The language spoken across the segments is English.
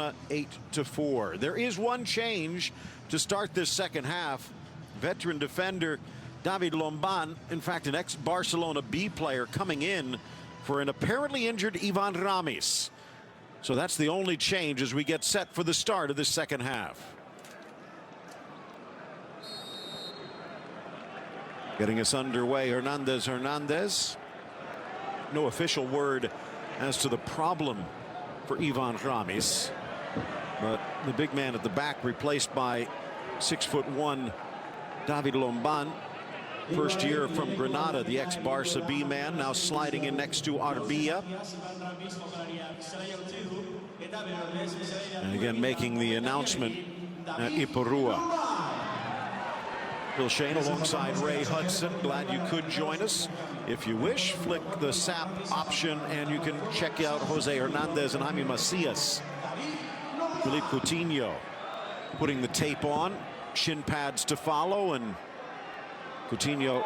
Barcelona 8-4. There is one change to start this second half. Veteran defender David Lomban, in fact an ex-Barcelona B player, coming in for an apparently injured Ivan Ramis. So that's the only change as we get set for the start of the second half. Getting us underway, Hernandez. No official word as to the problem for Ivan Ramis, but the big man at the back replaced by 6'1" David Lomban. First year from Granada, the ex-Barca B man, now sliding in next to Arbia. And again making the announcement at Iparrua. Bill Shane alongside Ray Hudson. Glad you could join us. If you wish, flick the SAP option and you can check out Jose Hernandez and Jaime Macias. Philippe Coutinho putting the tape on, shin pads to follow, and Coutinho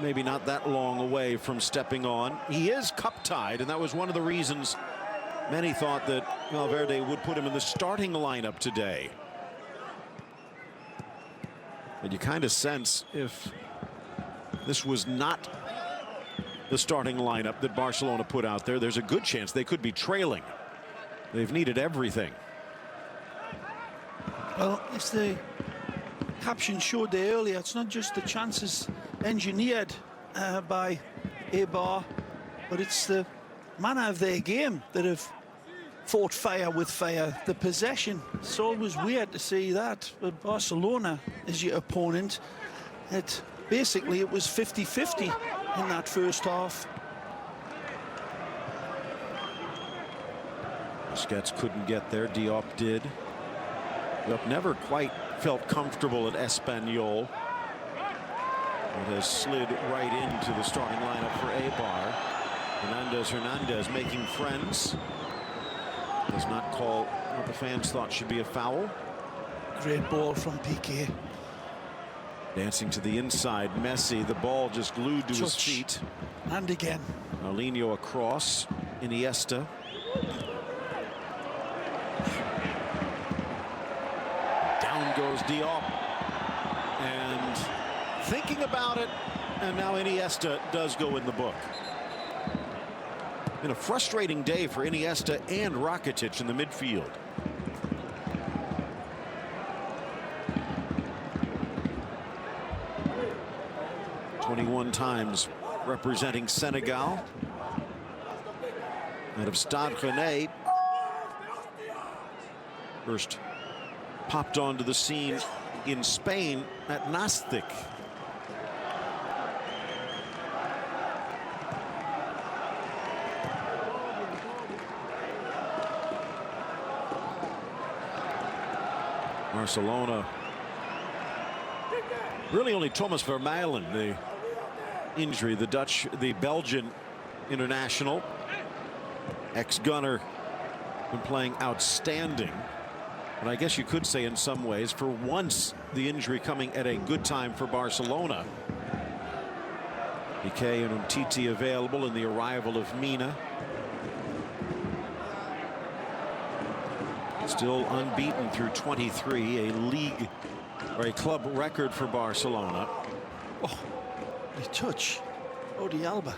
maybe not that long away from stepping on. He is cup-tied, and that was one of the reasons many thought that Valverde would put him in the starting lineup today. And you kind of sense if this was not the starting lineup that Barcelona put out there, there's a good chance they could be trailing. They've needed everything. Well, as the caption showed there earlier, it's not just the chances engineered by Eibar, but it's the manner of their game that have fought fire with fire. The possession, it's always weird to see that, but Barcelona is your opponent. Basically it was 50-50 in that first half. Busquets couldn't get there, Diop did. Diop never quite felt comfortable at Espanyol. It has slid right into the starting lineup for Eibar. Hernandez making friends. Does not call what the fans thought should be a foul. Great ball from Piqué. Dancing to the inside, Messi, the ball just glued to his feet. And again. Paulinho across, Iniesta. Down goes Diop. And thinking about it, and now Iniesta does go in the book. Been a frustrating day for Iniesta and Rakitic in the midfield. "21 times representing Senegal. Out of Stade Rennais. First popped onto the scene in Spain at Nastic. Barcelona, really only Thomas Vermaelen, the injury, the Belgian international, ex-gunner, been playing outstanding. But I guess you could say in some ways, for once, the injury coming at a good time for Barcelona. Piqué and Umtiti available in the arrival of Mina. Still unbeaten through 23, a league or a club record for Barcelona. Oh, a touch. Jordi Alba.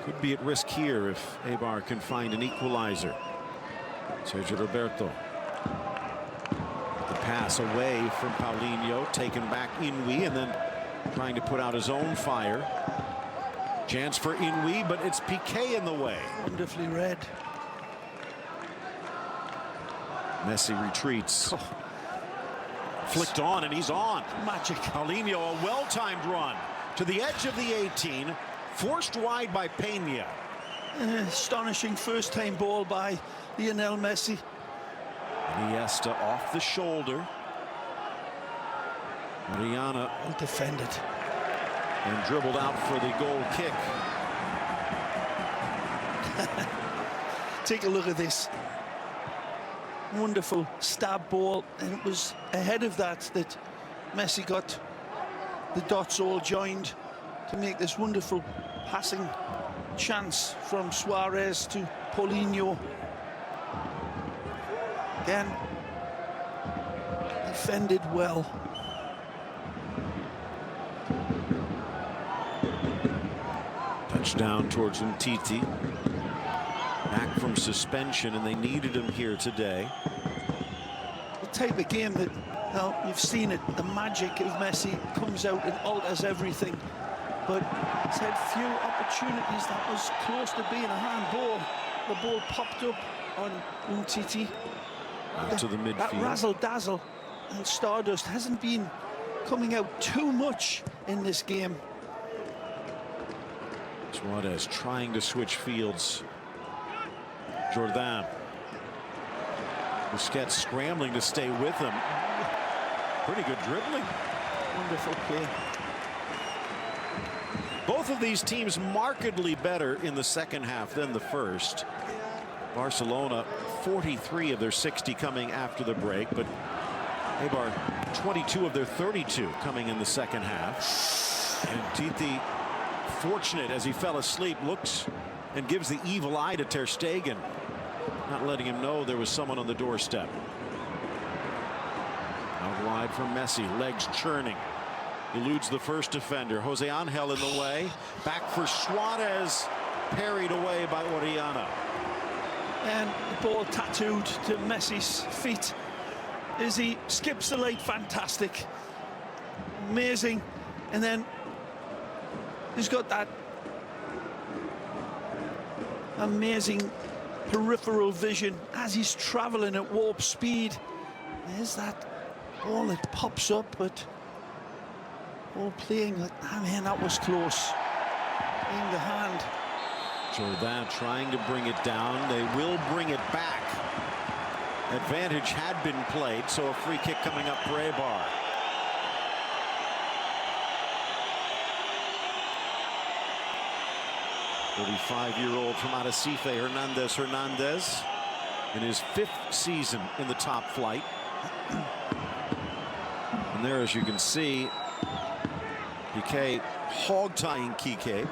Could be at risk here if Eibar can find an equalizer. Sergio Roberto. The pass away from Paulinho, taken back Inui, and then trying to put out his own fire. Chance for Inui, but it's Piqué in the way. Wonderfully read. Messi retreats. Oh. Flicked on, and he's on. Magic. Paulinho, a well-timed run to the edge of the 18, forced wide by Peña. Astonishing first-time ball by Lionel Messi. Iniesta off the shoulder. Mariana well defended. And dribbled out for the goal kick. Take a look at this. Wonderful stab ball, and it was ahead of that Messi got the dots all joined to make this wonderful passing chance from Suarez to Paulinho. Again, defended well. Touchdown towards Umtiti. Back from suspension, and they needed him here today. The type of game that, well, you've seen it, the magic of Messi comes out and alters everything. But he's had few opportunities. That was close to being a handball. The ball popped up on Umtiti. To the midfield. That razzle-dazzle and stardust hasn't been coming out too much in this game. Suarez trying to switch fields. Jordan. Busquets scrambling to stay with him. Pretty good dribbling. Wonderful play. Both of these teams markedly better in the second half than the first. Barcelona, 43 of their 60 coming after the break, but Eibar, 22 of their 32 coming in the second half. And Titi, fortunate as he fell asleep, looks and gives the evil eye to Ter Stegen, not letting him know there was someone on the doorstep. Out wide for Messi, legs churning. Eludes the first defender. Jose Angel in the way. Back for Suarez, parried away by Orellana. And the ball tattooed to Messi's feet as he skips the leg. Fantastic. Amazing. And then he's got that amazing peripheral vision as he's traveling at warp speed. There's that ball that pops up, but all playing like, oh man, that was close. In the hand. Jordan trying to bring it down. They will bring it back. Advantage had been played, so a free kick coming up for Eibar. "35-year-old from Arrecife, Hernandez, in his 5th season in the top flight." And there, as you can see, Piqué hog-tying Kike.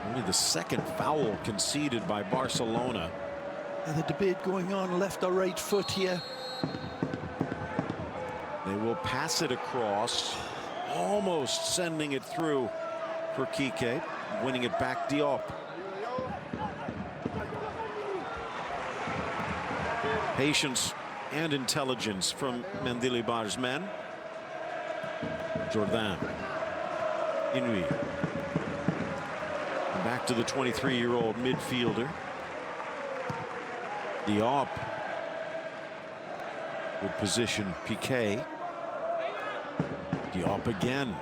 Only the second foul conceded by Barcelona. And the debate going on, left or right foot here. They will pass it across, almost sending it through for Kike, winning it back Diop. Patience and intelligence from Mendilibar's men. Jordan. Inui. And back to the 23-year-old midfielder. Diop would position Piqué. Diop again.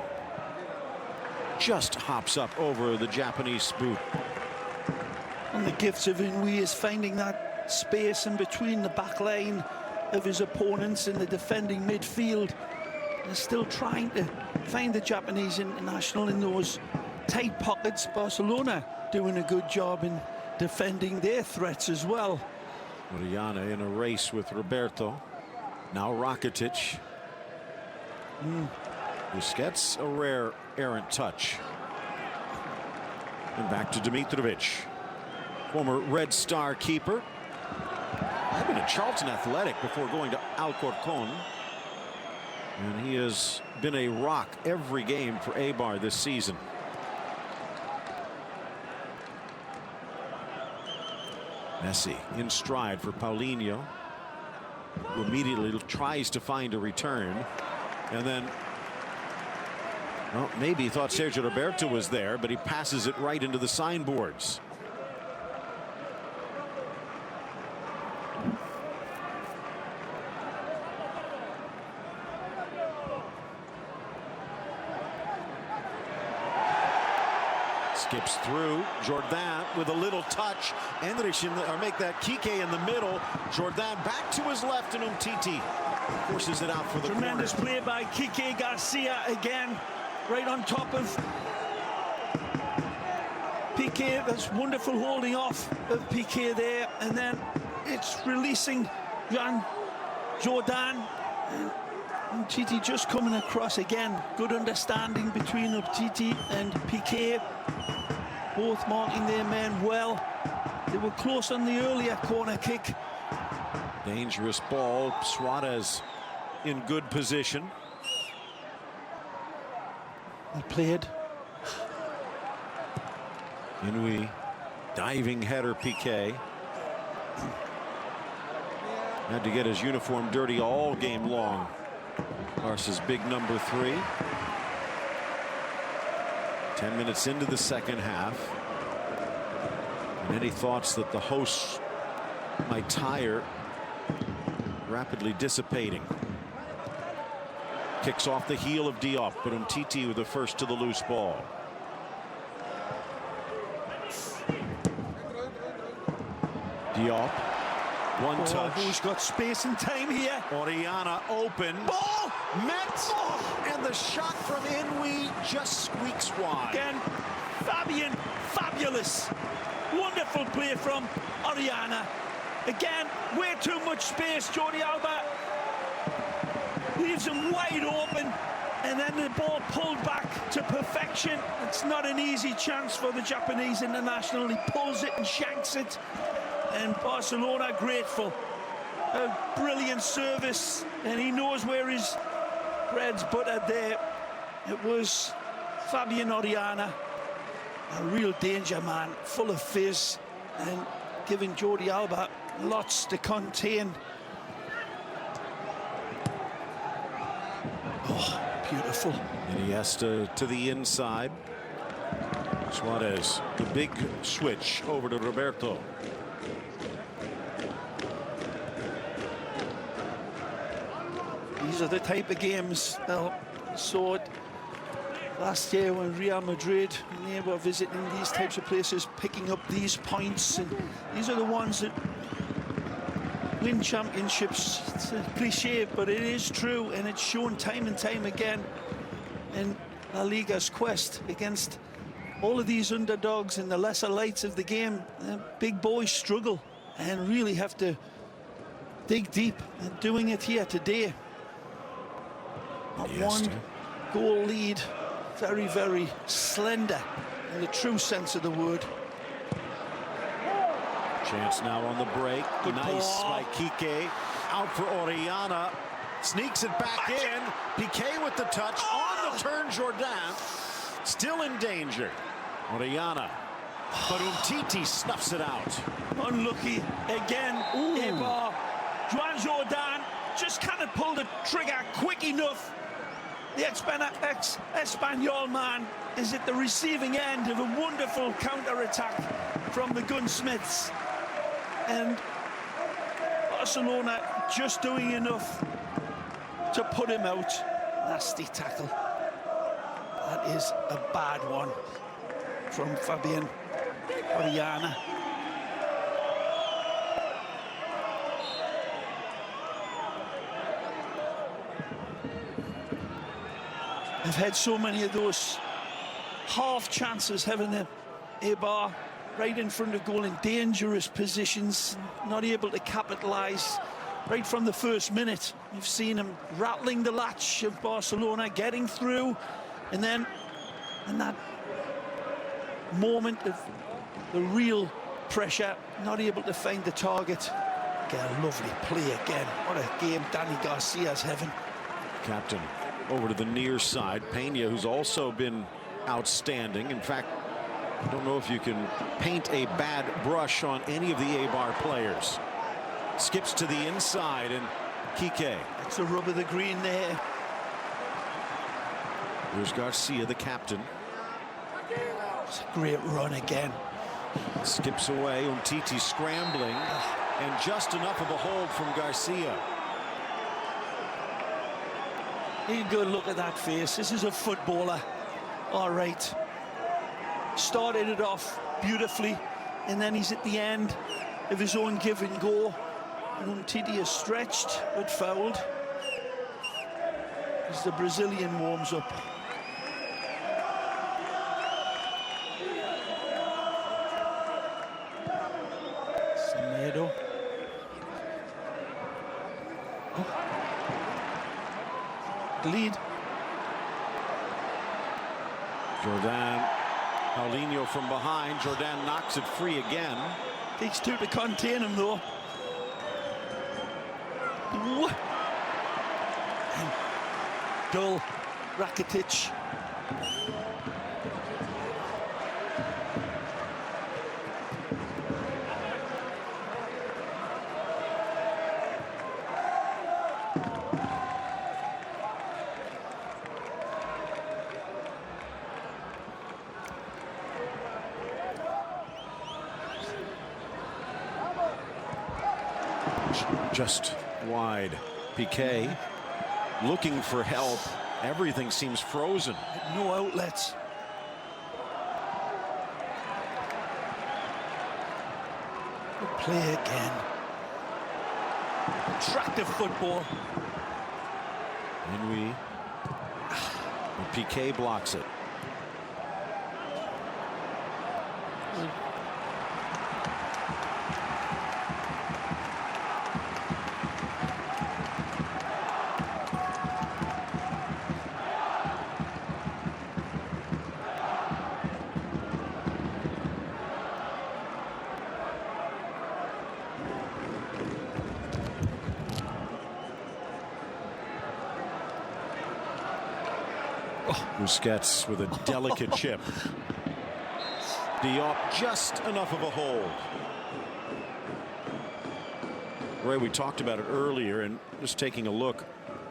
Just hops up over the Japanese boot. And the gifts of Inui is finding that space in between the back line of his opponents in the defending midfield. And still trying to find the Japanese international in those tight pockets. Barcelona doing a good job in defending their threats as well. Orellana in a race with Roberto. Now Rakitic. Busquets, a rare errant touch. And back to Dimitrovic. Former Red Star keeper. I've been at Charlton Athletic before going to Alcorcon. And he has been a rock every game for Eibar this season. Messi in stride for Paulinho, who immediately tries to find a return. And then, well, maybe he thought Sergio Roberto was there, but he passes it right into the signboards. Skips through. Jordan with a little touch. Endrich or make that Kike in the middle. Jordan back to his left, and Umtiti forces it out for the Tremendous corner. play by Kike Garcia again, right on top of Piqué, that's wonderful holding off of Piqué there, and then it's releasing Jan Jordan. And Titi just coming across again. Good understanding between Titi and Piqué, both marking their men well. They were close on the earlier corner kick. Dangerous ball. Suarez in good position. Well played. Inui, diving header. Piqué had to get his uniform dirty all game long. Barca's big number 3. 10 minutes into the second half. And any thoughts that the hosts might tire rapidly dissipating. Kicks off the heel of Diop, but Umtiti with the first to the loose ball. Diop, one touch. Who's got space and time here? Orellana open. Ball! Met! And the shot from Inui just squeaks wide. Again, Fabian, fabulous. Wonderful play from Orellana. Again, way too much space. Jordi Alba leaves him wide open, and then the ball pulled back to perfection. It's not an easy chance for the Japanese international. He pulls it and shanks it, and Barcelona grateful. A brilliant service, and he knows where his bread's buttered there. It was Fabian Orellana, a real danger man, full of fizz, and giving Jordi Alba lots to contain. Oh, beautiful. Iniesta to the inside. Suarez, the big switch over to Roberto. These are the type of games that saw it last year when Real Madrid, when they were visiting these types of places, picking up these points, and these are the ones that win championships. It's a cliche, but it is true, and it's shown time and time again in La Liga's quest against all of these underdogs and the lesser lights of the game. The big boys struggle and really have to dig deep, and doing it here today. One goal lead, very, very slender in the true sense of the word. Chance now on the break. Good nice ball by Kike. Out for Orellana. Sneaks it back in. Piqué with the touch. On the turn, Jordan. Still in danger. Orellana. But Umtiti snuffs it out. Unlucky again. Eibar. Juan Jordan just kind of pulled the trigger quick enough. The ex-Espanyol man is at the receiving end of a wonderful counter-attack from the gunsmiths. And Barcelona just doing enough to put him out. Nasty tackle. That is a bad one from Fabian Orellana. I've had so many of those half chances, haven't they? Eibar right in front of goal in dangerous positions, not able to capitalise right from the first minute. You've seen him rattling the latch of Barcelona, getting through, and then in that moment of the real pressure, not able to find the target. Get a lovely play again. What a game Danny Garcia's having. Captain over to the near side. Peña, who's also been outstanding. In fact, I don't know if you can paint a bad brush on any of the Eibar players. Skips to the inside, and Kike. That's a rub of the green there. Here's Garcia, the captain. It's a great run again. Skips away. Umtiti scrambling, and just enough of a hold from Garcia. You good look at that face. This is a footballer. All right. Started it off beautifully, and then he's at the end of his own give and go. And Umtiti is stretched but fouled as the Brazilian warms up. Alfredo. Oh. The lead. Jordan, Paulinho from behind. Jordan knocks it free again. Takes two to contain him though. And dull Rakitic. Just wide. Piqué looking for help. Everything seems frozen. No outlets. Good play again. Attractive football. And Piqué blocks it. Busquets with a delicate chip. Diop just enough of a hold. Ray, we talked about it earlier, and just taking a look,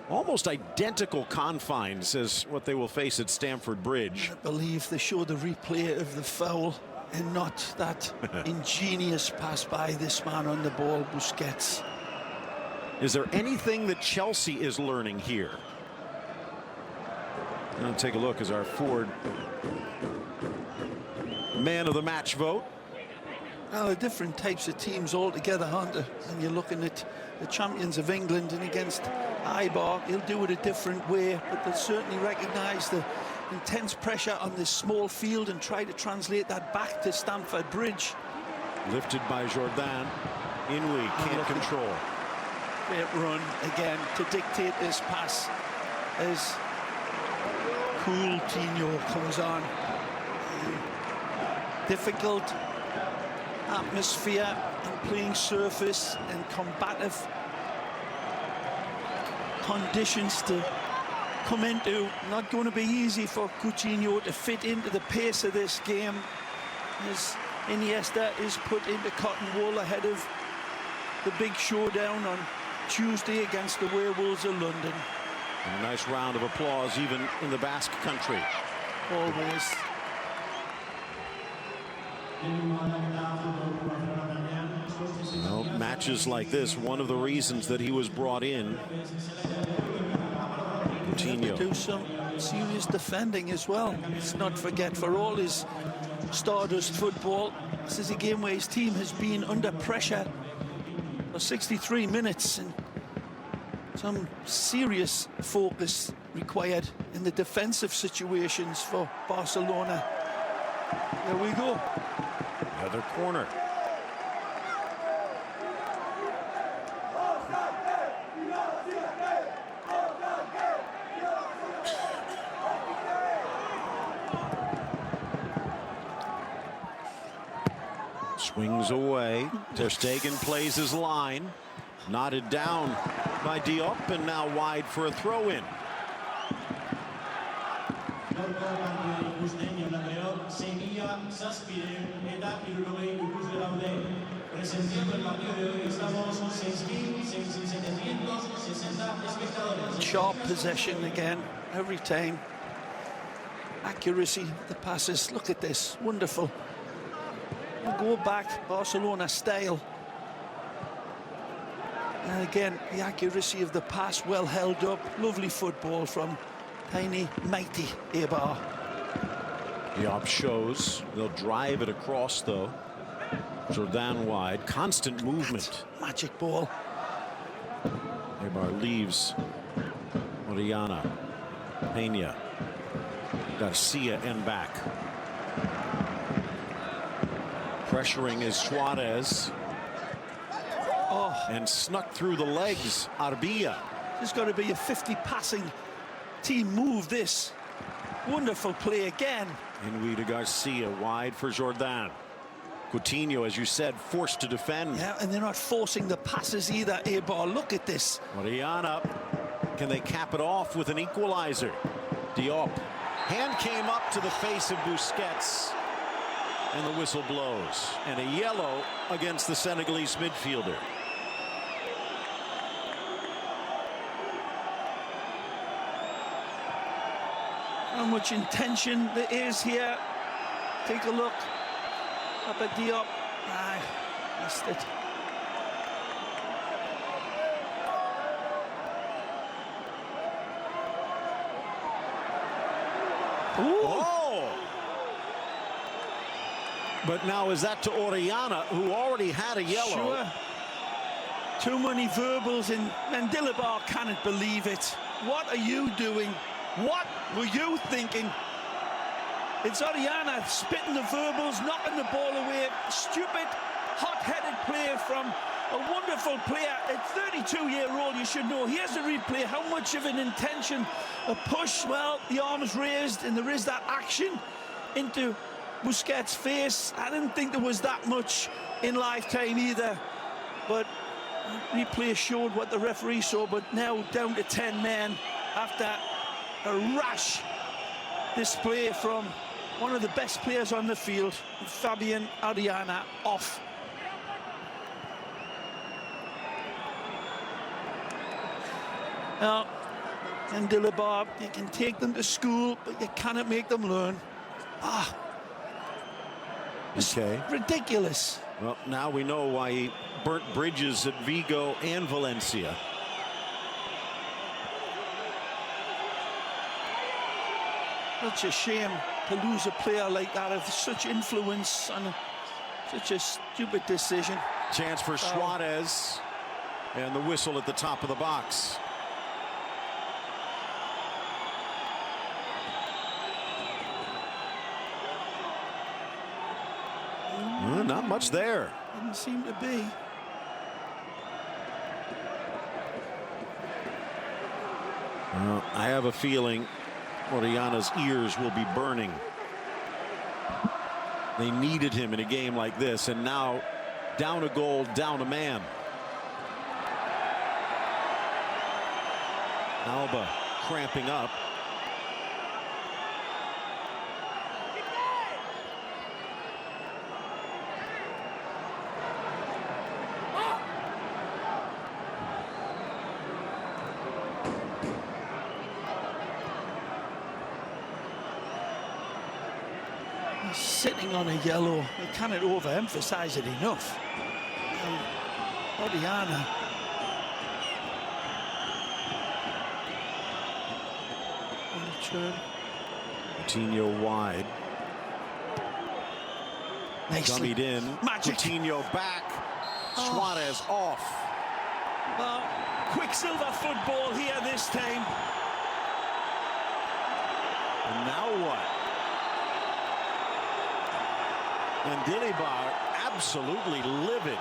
almost identical confines as what they will face at Stamford Bridge. I believe they show the replay of the foul and not that ingenious pass by this man on the ball, Busquets. Is there anything that Chelsea is learning here? Now take a look as our Ford man of the match vote. Now, they're different types of teams altogether, aren't they? And you're looking at the champions of England and against Eibar, he'll do it a different way, but they'll certainly recognise the intense pressure on this small field and try to translate that back to Stamford Bridge. Lifted by Jordan. Inouye can't control. Great run again to dictate this pass as Coutinho comes on. Difficult atmosphere and playing surface and combative conditions to come into. Not going to be easy for Coutinho to fit into the pace of this game as Iniesta is put into cotton wool ahead of the big showdown on Tuesday against the Werewolves of London. And a nice round of applause even in the Basque country. Always. Well, matches like this, one of the reasons that he was brought in. Coutinho. Do some serious defending as well. Let's not forget, for all his stardust football, this is a game where his team has been under pressure for 63 minutes and some serious focus required in the defensive situations for Barcelona. There we go. Another corner. Swings away. Ter Stegen plays his line. Knotted down by Diop, and now wide for a throw-in. Sharp possession again, every time. Accuracy, the passes. Look at this, wonderful. We'll go back, Barcelona style. And again, the accuracy of the pass well held up. Lovely football from tiny, mighty Eibar. Diop shows. They'll drive it across, though. Jordan wide. Constant movement. Magic ball. Eibar leaves. Oriana. Peña. Garcia and back. Pressuring is Suarez. And snuck through the legs, Arbia. There's got to be a 50 passing team move, this. Wonderful play again. And de Garcia wide for Jordan. Coutinho, as you said, forced to defend. Yeah, and they're not forcing the passes either, Eibar. Look at this. Oriana, can they cap it off with an equalizer? Diop. Hand came up to the face of Busquets. And the whistle blows. And a yellow against the Senegalese midfielder. How much intention there is here. Take a look up at Diop. Ah, missed it. Ooh. Oh! But now is that to Oriana, who already had a yellow? Sure. Too many verbals in Mendilibar cannot believe it. What are you doing? What were you thinking? It's Oriana spitting the verbals, knocking the ball away. Stupid, hot-headed play from a wonderful player. At 32-year-old, you should know. Here's the replay. How much of an intention, a push? Well, the arms raised, and there is that action into Busquets' face. I didn't think there was that much in lifetime either. But replay showed what the referee saw, but now down to 10 men after a rash display from one of the best players on the field, Fabian Oriana, off. Now, and Dilibar, you can take them to school, but you cannot make them learn. Ah, okay. Ridiculous. Well, now we know why he burnt bridges at Vigo and Valencia. Such a shame to lose a player like that of such influence and such a stupid decision. Chance for Suarez, and the whistle at the top of the box. Not much there. Didn't seem to be. I have a feeling Oriana's ears will be burning. They needed him in a game like this, and now down a goal, down a man. Alba cramping up. Sitting on a yellow, they cannot overemphasize it enough. Oriana. On the turn. Coutinho wide. Nicely. Dummied in. Magic. Coutinho back. Suarez off. Well, Quicksilver football here this time. And now what? And Dilibar absolutely livid.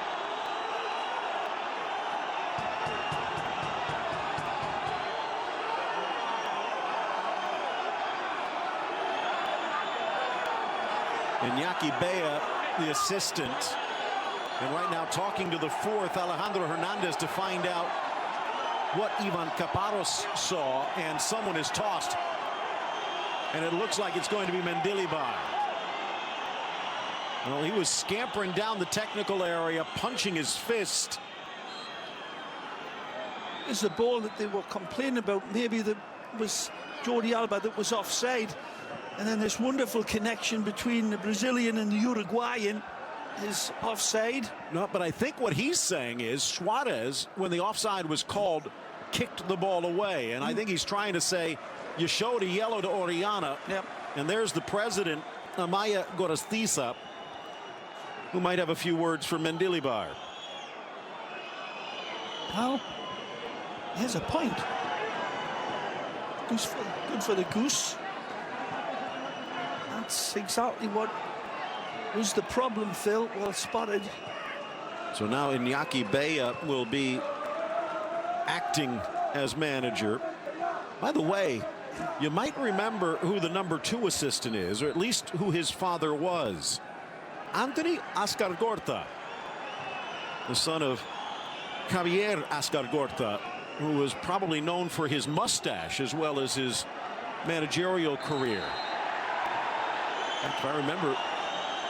Iñaki Bea, the assistant, and right now talking to the fourth, Alejandro Hernandez, to find out what Ivan Caparros saw, and someone is tossed. And it looks like it's going to be Mendilibar. Well, he was scampering down the technical area, punching his fist. It's the ball that they were complaining about. Maybe that was Jordi Alba that was offside. And then this wonderful connection between the Brazilian and the Uruguayan is offside. No, but I think what he's saying is Suarez, when the offside was called, kicked the ball away. And I think he's trying to say, you showed a yellow to Oriana. Yep. And there's the president, Amaya Gorostiza, who might have a few words for Mendilibar. Well, here's a point. Good for the goose. That's exactly what was the problem, Phil. Well spotted. So now Iñaki Bea will be acting as manager. By the way, you might remember who the #2 assistant is, or at least who his father was. Anthony Ascargorta, the son of Javier Ascargorta, who was probably known for his mustache as well as his managerial career. If I remember,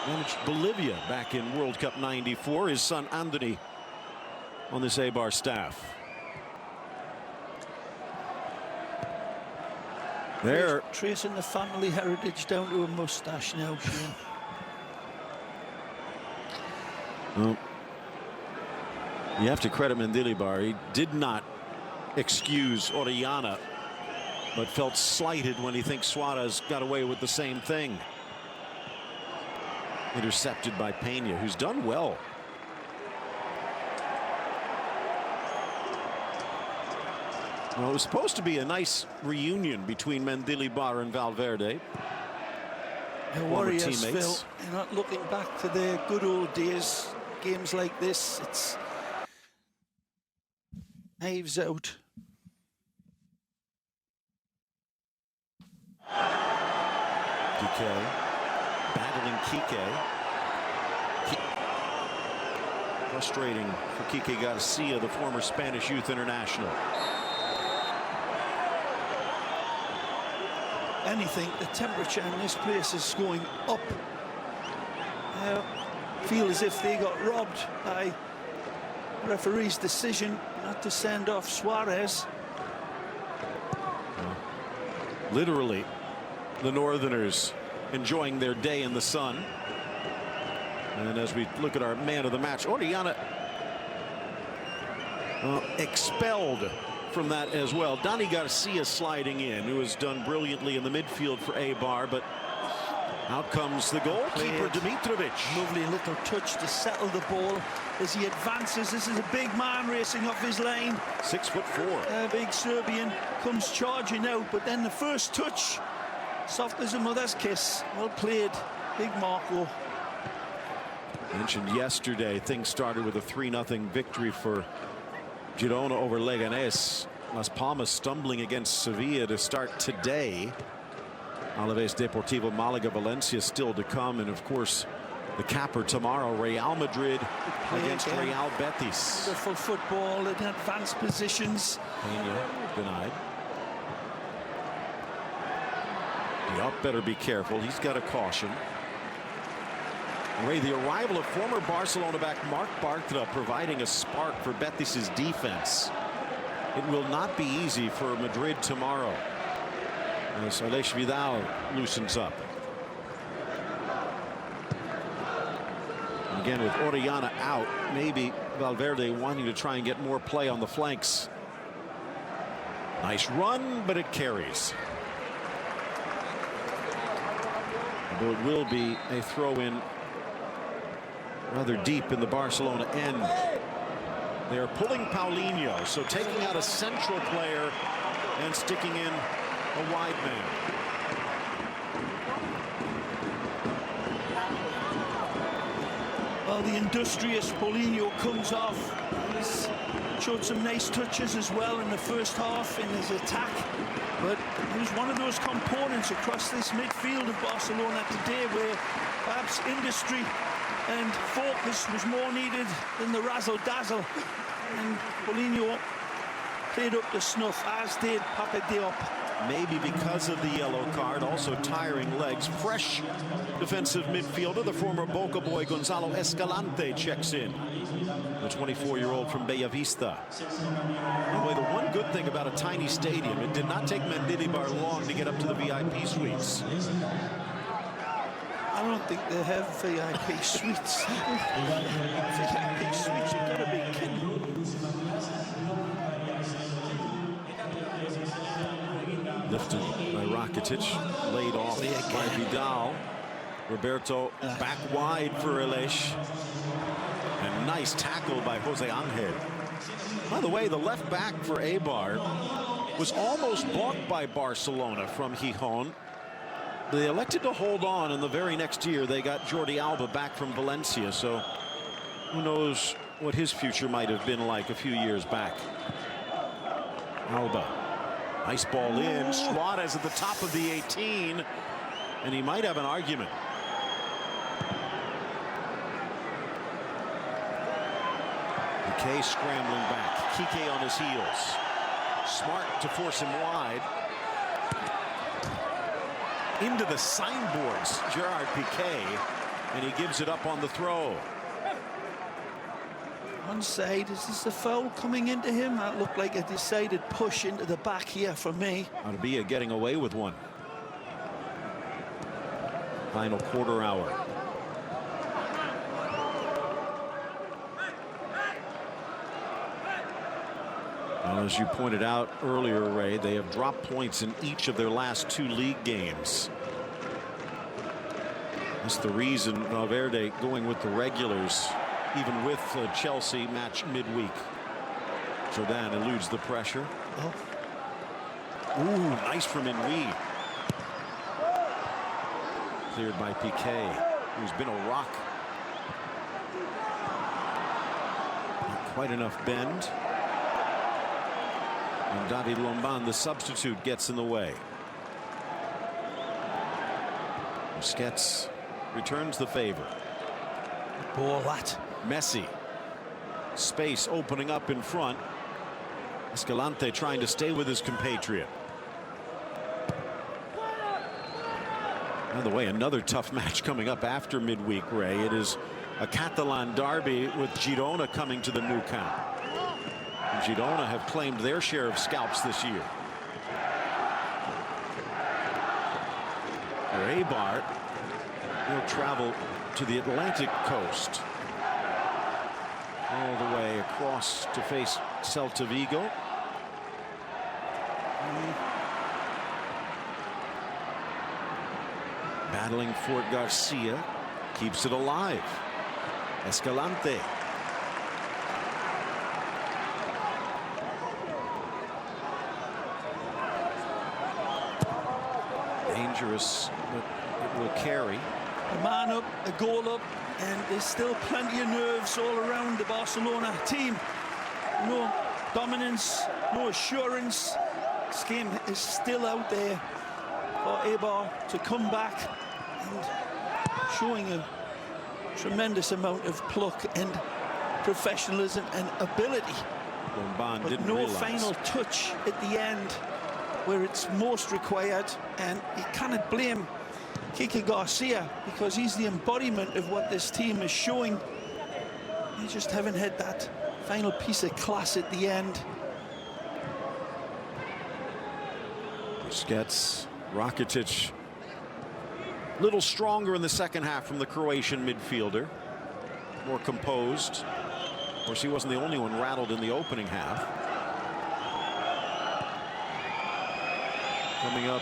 managed Bolivia back in World Cup '94. His son Anthony on this Eibar staff. They're tracing the family heritage down to a mustache now, Shane. Well, you have to credit Mendilibar. He did not excuse Orellana, but felt slighted when he thinks Suarez got away with the same thing. Intercepted by Pena, who's done well. Well, it was supposed to be a nice reunion between Mendilibar and Valverde. The Warriors, Phil, you're not looking back to their good old days. Games like this, it's knives out. Piqué battling Kike. Frustrating for Kike Garcia, the former Spanish youth international. Anything, the temperature in this place is going up. I feel as if they got robbed by referee's decision not to send off Suarez. Literally, the Northerners enjoying their day in the sun. And as we look at our man of the match, Orellana expelled from that as well. Dani Garcia sliding in, who has done brilliantly in the midfield for Eibar, but out comes the goalkeeper, Dimitrovic. Lovely little touch to settle the ball as he advances. This is a big man racing off his line. 6'4". Big Serbian comes charging out, but then the first touch, soft as a mother's kiss. Well played, big Marco. Mentioned yesterday, things started with a 3-0 victory for Girona over Leganés. Las Palmas stumbling against Sevilla to start today. Alaves, Deportivo Malaga, Valencia still to come, and of course the capper tomorrow, Real Madrid against Real Betis. Wonderful football in advanced positions. Pena denied. Yup, better be careful. He's got a caution. Ray, the arrival of former Barcelona back Marc Bartra providing a spark for Betis's defense. It will not be easy for Madrid tomorrow as Aleix Vidal loosens up. And again, with Orellana out, maybe Valverde wanting to try and get more play on the flanks. Nice run, but it carries. Although it will be a throw-in rather deep in the Barcelona end. They're pulling Paulinho, so taking out a central player and sticking in a wide man. Well, the industrious Paulinho comes off. He's showed some nice touches as well in the first half in his attack, but he was one of those components across this midfield of Barcelona today where perhaps industry and focus was more needed than the razzle-dazzle, and Paulinho played up to snuff, as did Pape Diop. Maybe because of the yellow card, also tiring legs. Fresh defensive midfielder, the former Boca boy Gonzalo Escalante checks in. The 24-year-old from Bellavista. By the way, the one good thing about a tiny stadium, it did not take Mendilibar long to get up to the VIP suites. I don't think they have VIP suites. VIP suites, you've got to be kidding. Lifted by Rakitic, laid off by Vidal. Roberto back wide for Aleix. And nice tackle by Jose Angel. By the way, the left back for Eibar was almost bought by Barcelona from Gijón. They elected to hold on, and the very next year they got Jordi Alba back from Valencia. So who knows what his future might have been like a few years back. Alba, nice ball in. Suarez at the top of the 18, and he might have an argument. Piqué scrambling back. Kike on his heels. Smart to force him wide. Into the signboards, Gerard Piqué, and he gives it up on the throw. Onside, is this a foul coming into him? That looked like a decided push into the back here for me. Ought to be a getting away with one. Final quarter hour. Well, as you pointed out earlier, Ray, they have dropped points in each of their last 2 league games. That's the reason Valverde going with the regulars, even with Chelsea match midweek. Jordan eludes the pressure. Oh. Ooh, nice from Henry. Cleared by Piqué, who's been a rock. Not quite enough bend. And David Lomban, the substitute, gets in the way. Busquets returns the favor. Ball that. Messi. Space opening up in front. Escalante trying to stay with his compatriot. By the way, another tough match coming up after midweek, Ray. It is a Catalan derby with Girona coming to the Nou Camp. And Girona have claimed their share of scalps this year. Eibar will travel to the Atlantic coast, all the way across to face Celta Vigo. Battling Fort Garcia, keeps it alive. Escalante. Dangerous, but it will carry. A man up, a goal up, and there's still plenty of nerves all around the Barcelona team. No dominance, no assurance. This game is still out there for Eibar to come back and showing a tremendous amount of pluck and professionalism and ability. Lomban but didn't no realize. final touch at the end where it's most required, and you cannot blame Kike Garcia because he's the embodiment of what this team is showing. They just haven't had that final piece of class at the end. Busquets, Rakitic, a little stronger in the second half from the Croatian midfielder. More composed. Of course, he wasn't the only one rattled in the opening half. Coming up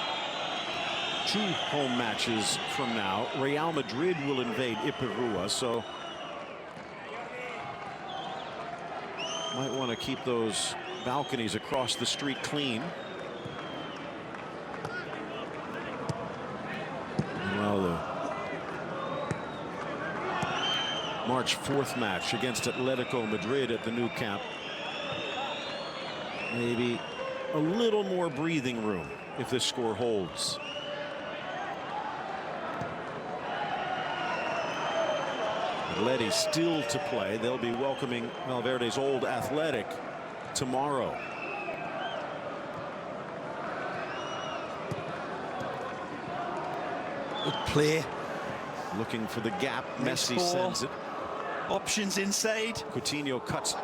2 home matches from now, Real Madrid will invade Ipurua, so might want to keep those balconies across the street clean. Well, the March 4th match against Atletico Madrid at the Nou Camp. Maybe a little more breathing room if this score holds. Atleti still to play. They'll be welcoming Valverde's old Athletic tomorrow. Good play. Looking for the gap. Nice Messi ball. sends it. Options inside. Coutinho cuts,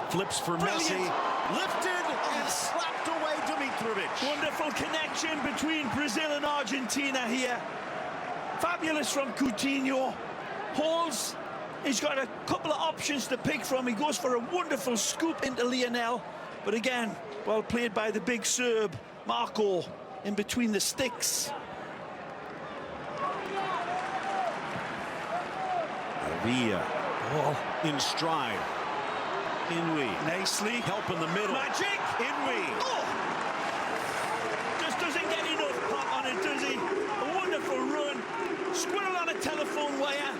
flips for Brilliant. Messi. Lifted and slapped away Dimitrovic. Wonderful connection between Brazil and Argentina here. Fabulous from Coutinho. Holds. He's got a couple of options to pick from. He goes for a wonderful scoop into Lionel. But again, well played by the big Serb, Marco, in between the sticks. Villa in stride. Inui. Nicely. Help in the middle. Magic. Inui. Oh! Just doesn't get enough pop on it, does he? A wonderful run. Squirrel on a telephone wire.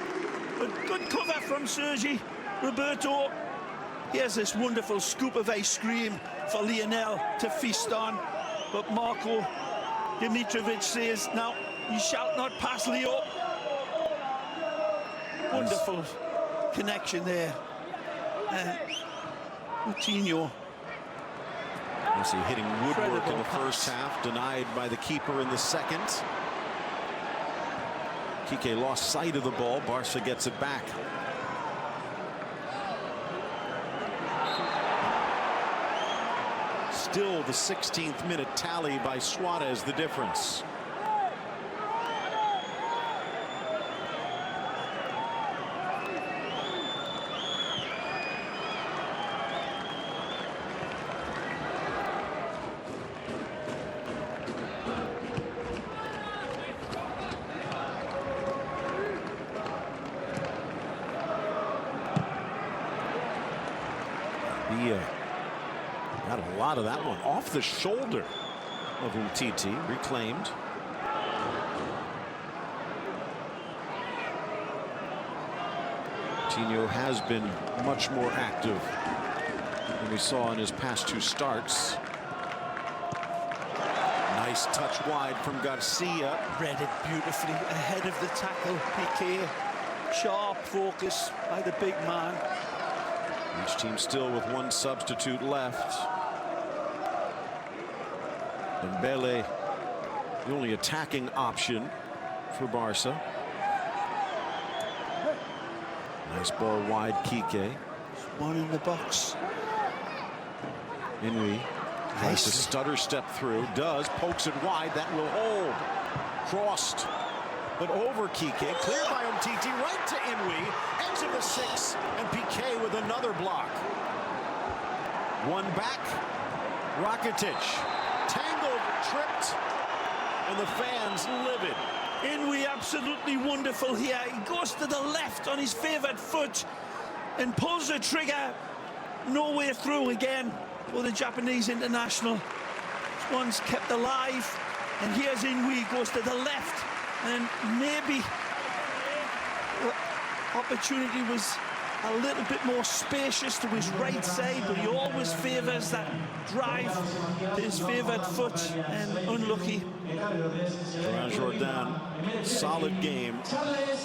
But good cover from Sergi Roberto. Here's this wonderful scoop of ice cream for Lionel to feast on. But Marko Dimitrovic says, now you shall not pass Leo. Wonderful connection there. Coutinho. Messi hitting woodwork in the first half, denied by the keeper in the second. Kike lost sight of the ball. Barca gets it back. Still the 16th minute tally by Suarez the difference. Got a lot of that one off the shoulder of Umtiti, reclaimed. Coutinho has been much more active than we saw in his past two starts. Nice touch wide from Garcia. Read it beautifully ahead of the tackle. Piqué, sharp focus by the big man. Each team still with one substitute left. Dembele, the only attacking option for Barca. Nice ball wide, Kike. One in the box. Inui tries to stutter step through, does, pokes it wide, that will hold. Crossed, but over Kike, cleared by Umtiti, right to Inui, edge of the 6, and Piqué with another block. One back, Rakitic, tangled, tripped, and the fans livid. Inui absolutely wonderful here. He goes to the left on his favoured foot and pulls the trigger. No way through again for the Japanese international. This one's kept alive, and here's Inui, goes to the left, and maybe the opportunity was a little bit more spacious to his right side, but he always favours that drive to his favoured foot, and unlucky. Jordan, solid game,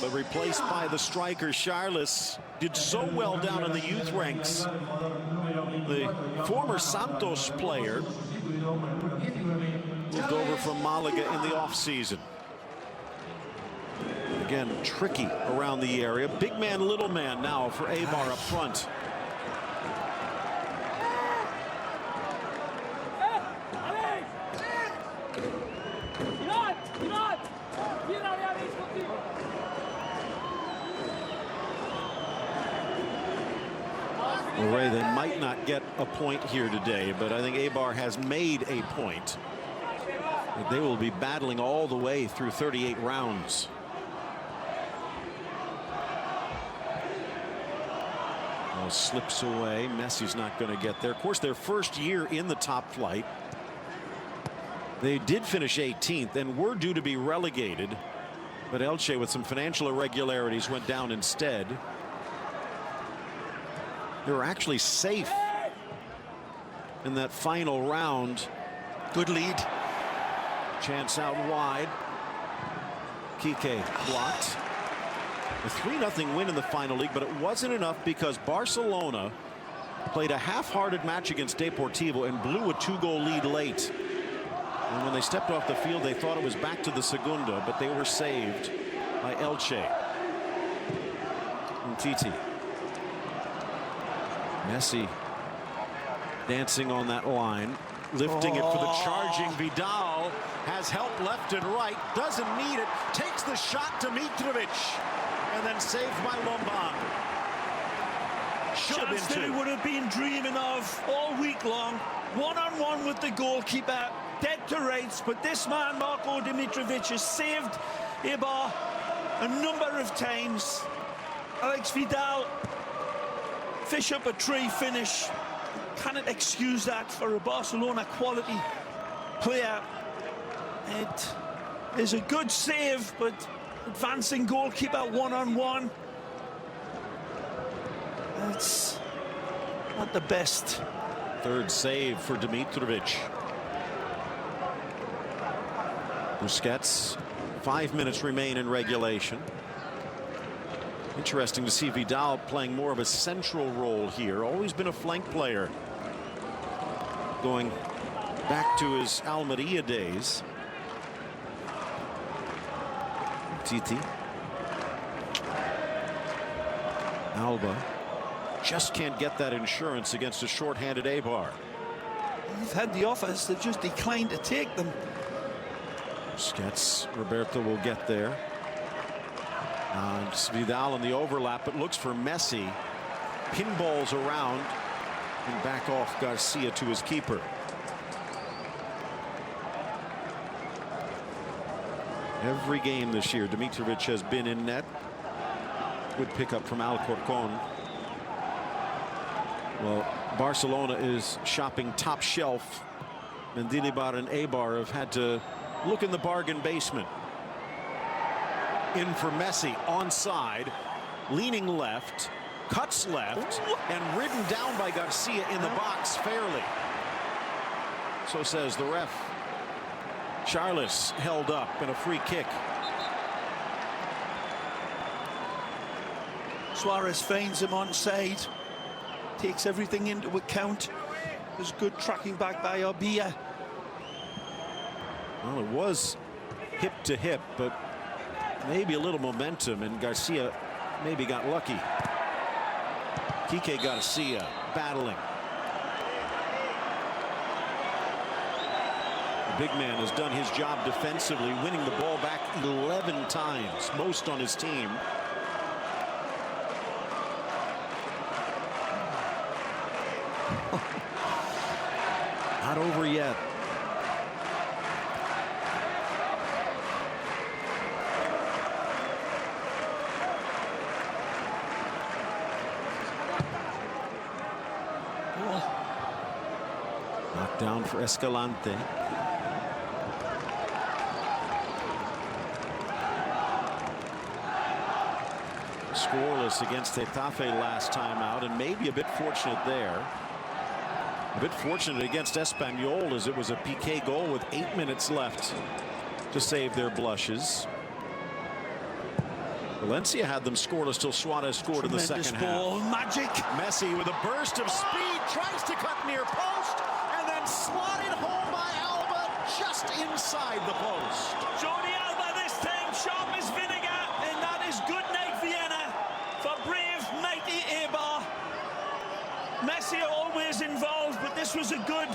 but replaced by the striker Charles. Did so well down in the youth ranks. The former Santos player moved over from Malaga in the offseason. Again, tricky around the area. Big man, little man now for Eibar up front. Well, Ray, they might not get a point here today, but I think Eibar has made a point. They will be battling all the way through 38 rounds. Slips away. Messi's not going to get there. Of course, their first year in the top flight. They did finish 18th and were due to be relegated, but Elche, with some financial irregularities, went down instead. They were actually safe in that final round. Good lead. Chance out wide. Kike blocked. A 3-0 win in the final league, but it wasn't enough because Barcelona played a half-hearted match against Deportivo and blew a 2-goal lead late. And when they stepped off the field, they thought it was back to the Segunda, but they were saved by Elche. Umtiti. Messi dancing on that line, lifting it for the charging Vidal. Has help left and right, doesn't need it, takes the shot to Mitrovic. And then saved by Lombard. Should have been two. He would have been dreaming of all week long. One-on-one with the goalkeeper, dead to rights. But this man, Marko Dimitrovic, has saved Eibar a number of times. Alex Vidal, fish up a tree finish. Cannot excuse that for a Barcelona quality player. It is a good save, but advancing goalkeeper one-on-one. It's Not the best. Third save for Dimitrovic. Busquets, 5 minutes remain in regulation. Interesting to see Vidal playing more of a central role here. Always been a flank player. Going back to his Almeria days. Titi. Alba just can't get that insurance against a short-handed Eibar. They've had the offers, they've just declined to take them. Busquets, Roberto will get there. Vidal in the overlap, but looks for Messi. Pinballs around and back off Garcia to his keeper. Every game this year, Dimitrovic has been in net. Good pickup from Alcorcon. Well, Barcelona is shopping top shelf. Mendilibar and Eibar have had to look in the bargain basement. In for Messi, onside, leaning left, cuts left, and ridden down by Garcia in the box fairly. So says the ref. Charles held up in a free kick. Suarez feigns him onside, takes everything into account. There's good tracking back by Arbia. Well, it was hip to hip, but maybe a little momentum, and Garcia maybe got lucky. Kike Garcia battling. The big man has done his job defensively, winning the ball back 11 times, most on his team. Not over yet. Knocked down for Escalante. Scoreless against Getafe last time out, and maybe a bit fortunate there. A bit fortunate against Espanyol, as it was a PK goal with 8 minutes left to save their blushes. Valencia had them scoreless till Suarez scored in the second ball. half. Magic. Messi with a burst of speed, tries to cut near post, and then slotted home by Alba just inside the post. Jordi Alba this time, sharp as vinegar, and that is good night Vienna for brave, mighty Eibar. Messi always involved, but this was a good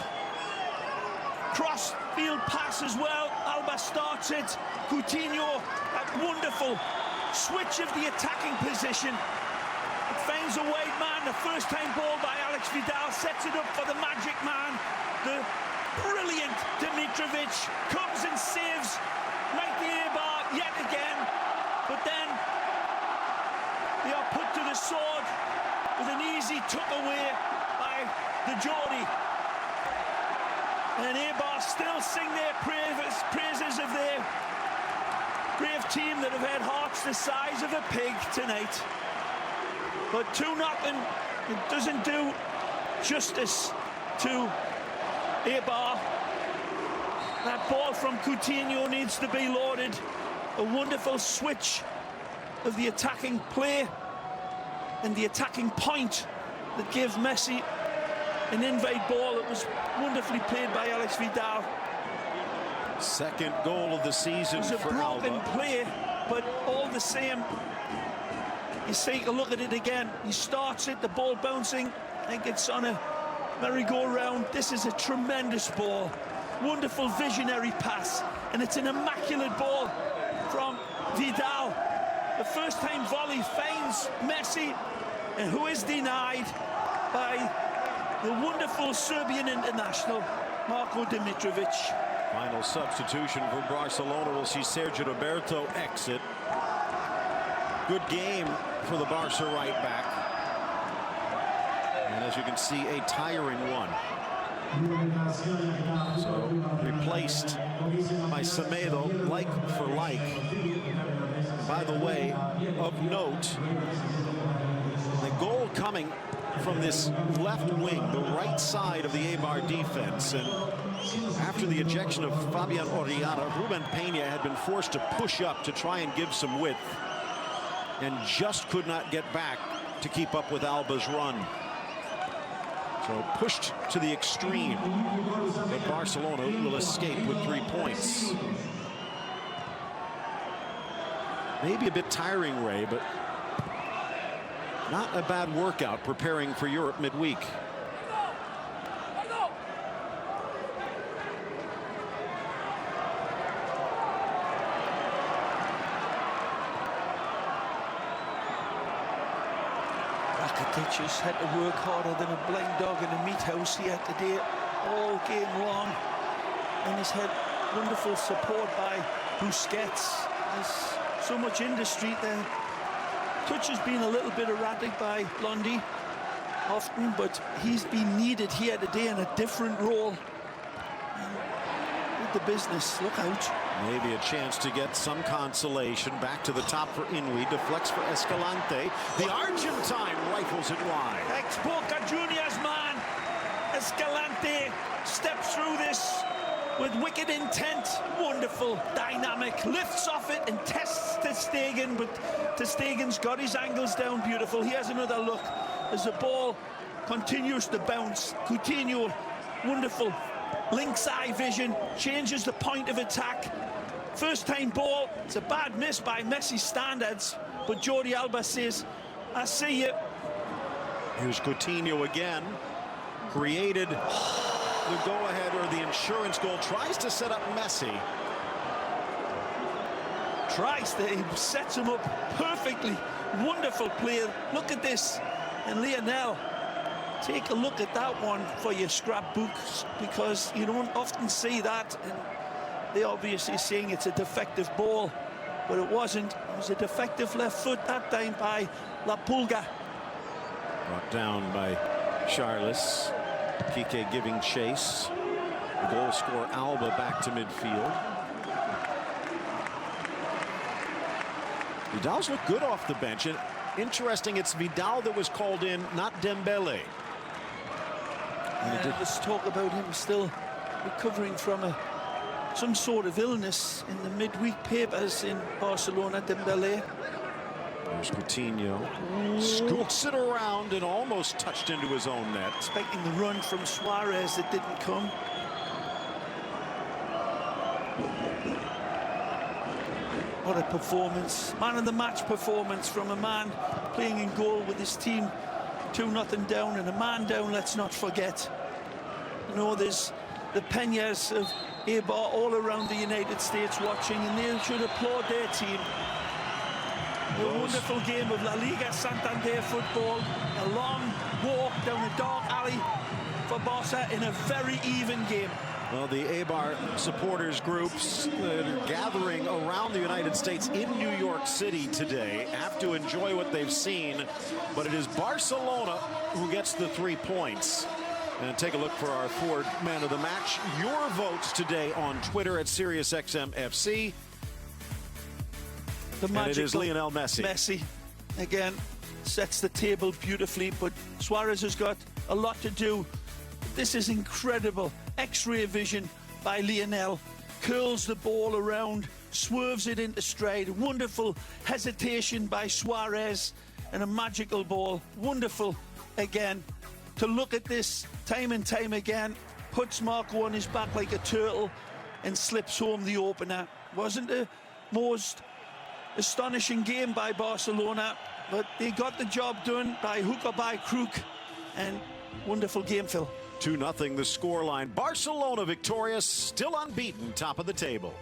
cross-field pass as well. Alba starts it. Coutinho, that wonderful switch of the attacking position. It finds a wide man. The first-time ball by Alex Vidal sets it up for the magic man. The brilliant Dimitrovic comes and saves mighty Eibar yet again. But then they are put to the sword with an easy tuck away by the Geordie. And Eibar still sing their praises of their brave team that have had hearts the size of a pig tonight. But 2-0, it doesn't do justice to Eibar. That ball from Coutinho needs to be lauded. A wonderful switch of the attacking play and the attacking point that gave Messi an invade ball that was wonderfully played by Alex Vidal. Second goal of the season for Alba. It was a broken play, but all the same, you take a look at it again. He starts it, the ball bouncing. I think it's on a merry-go-round. This is a tremendous ball. Wonderful visionary pass, and it's an immaculate ball from Vidal. The first-time volley finds Messi, and who is denied by the wonderful Serbian international, Marko Dimitrovic. Final substitution for Barcelona. We'll see Sergio Roberto exit. Good game for the Barca right back. And as you can see, a tiring one. So replaced by Semedo, like for like. By the way, of note, the goal coming from this left wing, the right side of the Eibar defense. And after the ejection of Fabian Orellana, Ruben Peña had been forced to push up to try and give some width and just could not get back to keep up with Alba's run. So pushed to the extreme, but Barcelona will escape with 3 points. Maybe a bit tiring, Ray, but not a bad workout preparing for Europe midweek. Rakitic's had to work harder than a blind dog in a meat house. He had to do it all game long, and he's had wonderful support by Busquets. There's so much industry there. Touch has been a little bit erratic by Blondie often, but he's been needed here today in a different role. With the business, look out. Maybe a chance to get some consolation. Back to the top for Inui, deflects for Escalante. The Argentine rifles it wide. Ex-Boca Juniors man, Escalante steps through this with wicked intent. Wonderful, dynamic, lifts off it and tests ter Stegen, but ter Stegen's got his angles down beautiful. Here's another look as the ball continues to bounce. Coutinho, wonderful lynx eye vision, changes the point of attack. First time ball, it's a bad miss by Messi standards, but Jordi Alba says, I see you. Here's Coutinho again, created the go-ahead or the insurance goal, tries to set up Messi. Tries to, he sets him up perfectly. Wonderful player. Look at this. And Lionel, take a look at that one for your scrapbooks, because you don't often see that. And they're obviously saying it's a defective ball, but it wasn't. It was a defective left foot that time by La Pulga. Brought down by Charles. Kike giving chase. The goal scorer Alba back to midfield. Vidal's looked good off the bench. And interesting, it's Vidal that was called in, not Dembele. Let's talk about him still recovering from some sort of illness in the midweek papers in Barcelona. Dembele. There's Coutinho. Scoots it around and almost touched into his own net. Expecting the run from Suarez that didn't come. What a performance. Man of the match performance from a man playing in goal with his team 2-0 down, and a man down, let's not forget. You know, there's the Peñas of Eibar all around the United States watching, and they should applaud their team. A wonderful game of La Liga Santander football. A long walk down a dark alley for Barca in a very even game. Well, the Eibar supporters groups that are gathering around the United States in New York City today have to enjoy what they've seen, but it is Barcelona who gets the 3 points. And take a look for our forward man of the match. Your votes today on Twitter at SiriusXMFC. The magical, and it is Lionel Messi. Messi, again, sets the table beautifully, but Suarez has got a lot to do. This is incredible. X-ray vision by Lionel. Curls the ball around, swerves it into stride. Wonderful hesitation by Suarez, and a magical ball. Wonderful, again. To look at this time and time again, puts Marco on his back like a turtle and slips home the opener. Wasn't the most astonishing game by Barcelona, but they got the job done by hook or by crook, and wonderful game, Phil. 2-0 the scoreline. Barcelona victorious, still unbeaten, top of the table.